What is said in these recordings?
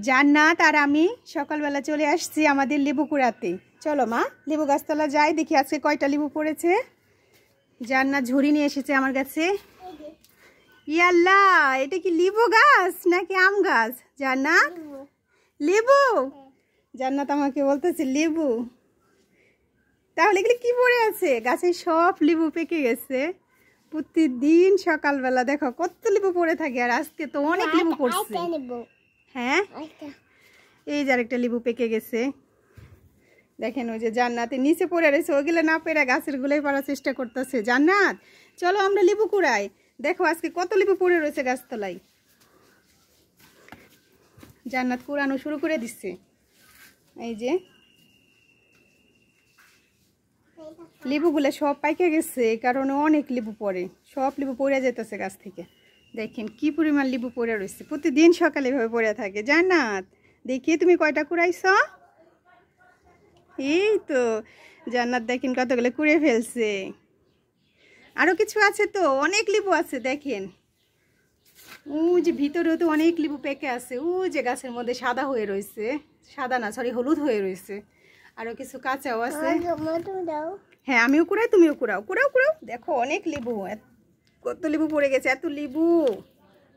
জান্নাত আর আমি সকালবেলা চলে আসছি আমাদের লেবু কুড়াতে। চলো মা, লেবু গাছতলা যাই, দেখি আজকে কয়টা লেবু পড়েছে। জান্নাত ঝুড়ি নিয়ে এসেছে আমার কাছে। ইয়াল্লা, এটা কি লেবু গাছ নাকি আম গাছ? জান্নাত লেবু, জান্নাত আমাকে বলতেছে লেবু। তাহলে এগুলি কি পড়ে আছে? গাছে সব লেবু পেকে গেছে। প্রতিদিন সকালবেলা দেখো কত লেবু পড়ে থাকে, আর আজকে তো অনেক লেবু পড়ছে। হ্যাঁ, এই যে আরেকটা লেবু পেকে গেছে। দেখেন ওই যে জান্নাতে নিচে পড়ে রয়েছে, ওইগুলো না পেরে গাছের গুলোই পাড়ার চেষ্টা করতেছে। জান্নাত চলো আমরা লেবু কুড়াই, দেখো আজকে কত লেবু পড়ে রয়েছে গাছতলায়। জান্নাত কুড়ানো শুরু করে দিচ্ছে। এই যে লেবুগুলো সব পাইকে গেছে, এই কারণে অনেক লেবু পড়ে, সব লেবু পড়ে যেতেছে গাছ থেকে। দেখেন কি পরিমাণ লেবু পড়ে রয়েছে, প্রতিদিন সকালে এভাবে পড়ে থাকে। জান্নাত দেখি তুমি কয়টা কুড়াইছ? এই তো জান্নাত দেখেন কতগুলো কুড়ে ফেলছে। আরো কিছু আছে তো, অনেক লেবু আছে দেখেন। ও যে ভিতরেও তো অনেক লেবু পেকে আছে, ও যে গাছের মধ্যে সাদা হয়ে রয়েছে, সাদা না সরি হলুদ হয়ে রয়েছে। আরো কিছু কাঁচাও আছে। হ্যাঁ আমিও কুড়াই, তুমিও কুড়াও, কুড়াও কুড়াও। দেখো অনেক লেবু, কত লেবু পড়ে গেছে, এত লেবু।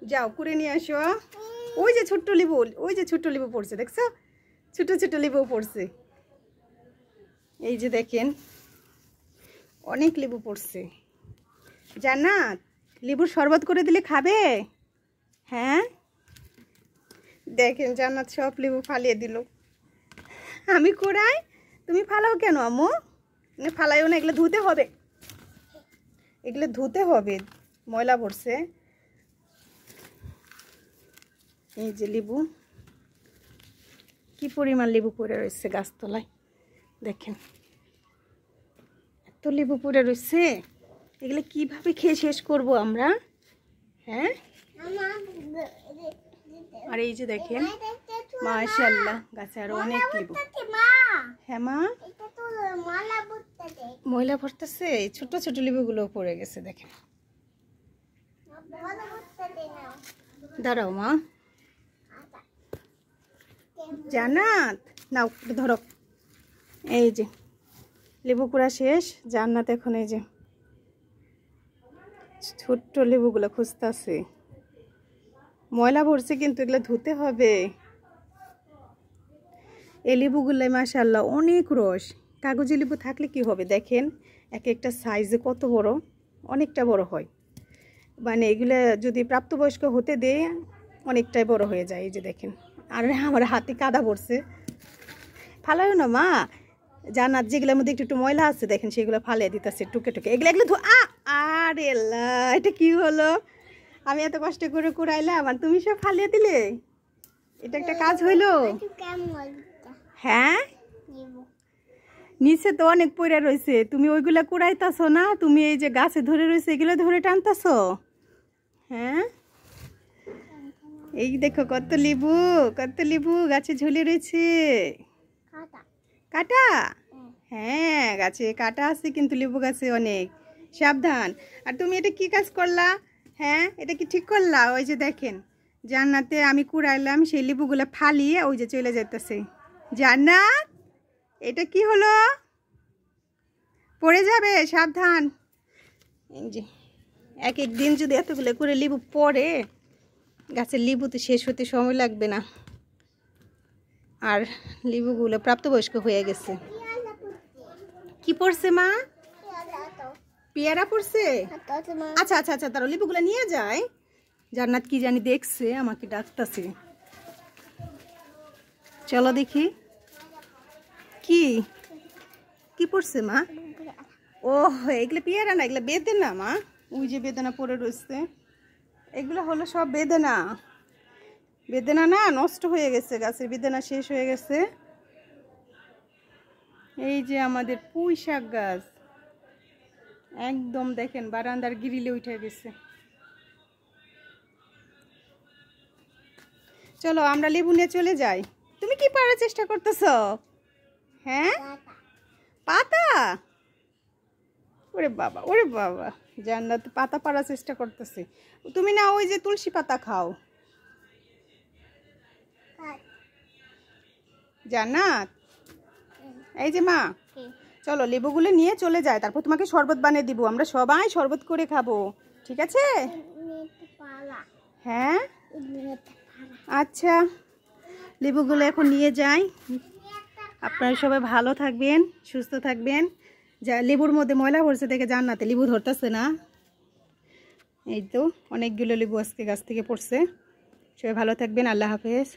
যাও কুড়ে নিয়ে আসো। ওই যে ছোট্ট লেবু, ওই যে ছোট্ট লেবু পড়ছে, দেখছো ছোট ছোট লেবু পড়ছে। এই যে দেখেন অনেক লেবু পড়ছে। জান্নাত লেবুর শরবত করে দিলে খাবে? হ্যাঁ দেখেন জান্নাত সব লেবু ফালিয়ে দিল। আমি কুড়াই, তুমি ফালাও কেন আম্মু? ফালাইও না, এগুলো ধুতে হবে, এগুলো ধুতে হবে, ময়লা পড়ছে। এই যে লেবু, কি পরিমাণ লেবু পড়ে রয়েছে গাছতলায়, দেখেন এত লেবু পড়ে রয়েছে। এগুলো কিভাবে খেয়ে শেষ করব আমরা? হ্যাঁ, আর এই যে দেখেন মাশাআল্লাহ গাছে আরো অনেক লেবু। হ্যাঁ মা, ময়লা পড়তেছে, ছোট ছোট লেবুগুলো পড়ে গেছে দেখেন। দাঁড়াও মা, জান্নাত নাও ধরো। এই যে লেবু কুড়া শেষ, জান্নাত এখন এই যে ছোট্ট লেবুগুলো খুঁজতেছে। ময়লা ভরছে কিন্তু এগুলো ধুতে হবে। এই লেবুগুলোয় মাশাআল্লাহ অনেক রস। কাগজি লেবু থাকলে কি হবে দেখেন, এক একটা সাইজে কত বড়, অনেকটা বড় হয়। মানে এগুলো যদি প্রাপ্তবয়স্ক হতে দেয় অনেকটাই বড় হয়ে যায়। এই যে দেখেন, আর আমার হাতে কাদা পড়ছে। ফালাইও না মা, জান্নাত যেগুলোর মধ্যে একটু একটু ময়লা আছে দেখেন সেগুলো ফালিয়ে দিতেছে টুকে টুকে। এগুলো এগুলো আরে আল্লাহ, এটা কি হলো? আমি এত কষ্ট করে কুড়াইলাম আর তুমি সব ফালিয়ে দিলে, এটা একটা কাজ হইলো? হ্যাঁ নিচে তো অনেক পড়ে রয়েছে, তুমি ওইগুলা কুড়াইতাছো না, তুমি এই যে গাছে ধরে রয়েছে এগুলো ধরে টানতাছো। হ্যাঁ এই দেখো কত লেবু, কত লেবু গাছে ঝুলে রয়েছে। কাটা? হ্যাঁ গাছে কাটা আছে কিন্তু লেবু গাছে অনেক, সাবধান। আর তুমি এটা কি কাজ করলা? হ্যাঁ এটা কি ঠিক করলা? ওই যে দেখেন জান্নাতে আমি কুড়াইলাম, সেই লেবুগুলো ফালিয়ে ওই যে চলে যেতেছে। জান্নাত এটা কি হলো? পড়ে যাবে, সাবধান। এই যে এক এক দিন যদি এতগুলো করে লেবু পড়ে, গাছের লেবু তো শেষ হতে সময় লাগবে না। আর লেবুগুলো প্রাপ্তবয়স্ক হয়ে গেছে। কি পড়ছে মা? পেয়ারা পড়ছে? আচ্ছা আচ্ছা আচ্ছা, তার লেবুগুলো নিয়ে যায়। জান্নাত কি জানি দেখছে, আমাকে ডাকতেছে। চলো দেখি কি কি পড়ছে মা। ও এগুলো পেয়ারা না, এগুলো বেদেনা মা। ওই যে বেদেনা পড়ে রয়েছে, এগুলো হলো সব বেদেনা। বেদেনা না নষ্ট হয়ে গেছে, গাছের বেদেনা শেষ হয়ে গেছে। এই যে আমাদের পুঁই শাক গাছ একদম দেখেন বারান্দার গ্রিলে উঠে গেছে। চলো আমরা লেবু নিয়ে চলে যাই। তুমি কি পারার চেষ্টা করতেছ? হ্যাঁ পাতা? ওরে বাবা, ওরে বাবা, জান্নাত পাতা পাড়ার চেষ্টা করতেছে। তুমি না ওই যে তুলসী পাতা খাও। জান্নাত, এই যে মা, চলো লেবুগুলো নিয়ে চলে যায়, তারপর তোমাকে শরবত বানিয়ে দিব, আমরা সবাই শরবত করে খাবো, ঠিক আছে? হ্যাঁ আচ্ছা, লেবুগুলো এখন নিয়ে যাই। আপনারা সবাই ভালো থাকবেন, সুস্থ থাকবেন। যা লেবুর মধ্যে ময়লা পড়ছে দেখে জান্নাতে লেবু ধরতেছে না। এই তো অনেকগুলো লেবু আজকে গাছ থেকে পড়ছে। সবাই ভালো থাকবেন, আল্লাহ হাফেজ।